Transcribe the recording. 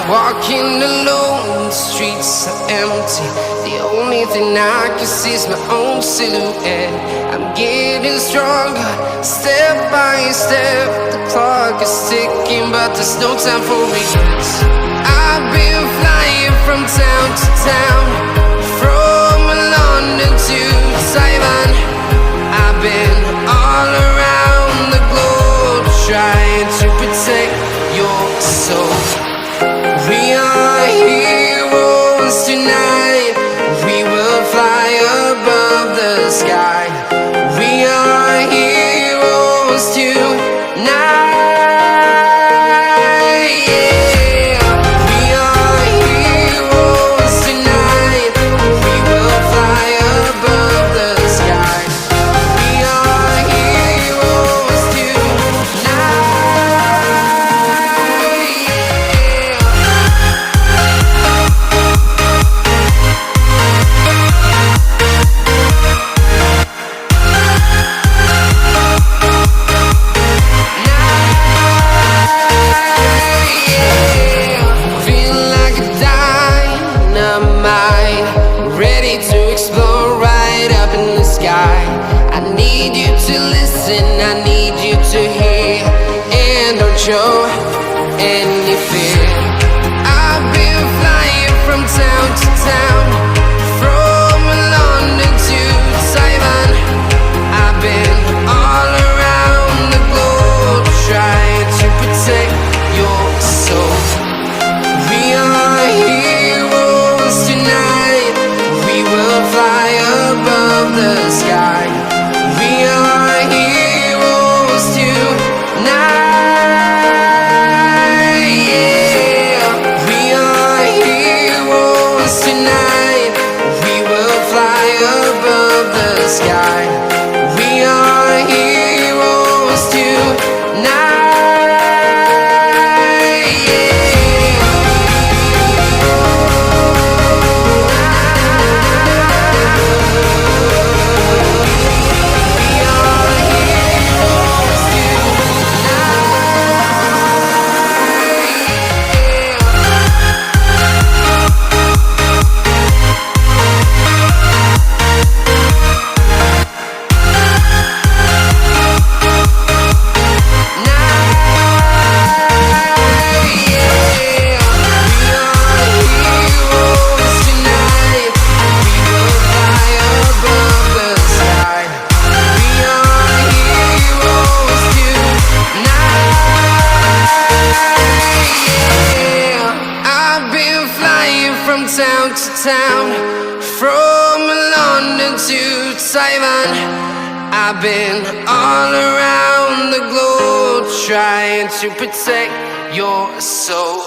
Walking alone, the streets are empty. The only thing I can see is my own silhouette. I'm getting stronger, step by step. The clock is ticking, but there's no time for regrets. I've been flying from town to town, from London to Taiwan. I've been all around the globe, trying to protect your soul. We are heroes tonight. We will fly above the sky. We are heroes tonight. Yeah. We are heroes tonight. We will fly above the sky. We are heroes tonight. Ready to explore right up in the sky. I need you to listen, I need you to hear, and don't show any fear. I've been flying from town to town, from London to Taiwan. I've been all around the globe, trying to protect your soul. We are heroes tonight. We will fly above the sky. We are heroes tonight. Yeah. We are heroes tonight. We will fly above the sky. We are heroes tonight. Town to town, from London to Taiwan. I've been all around the globe, trying to protect your soul.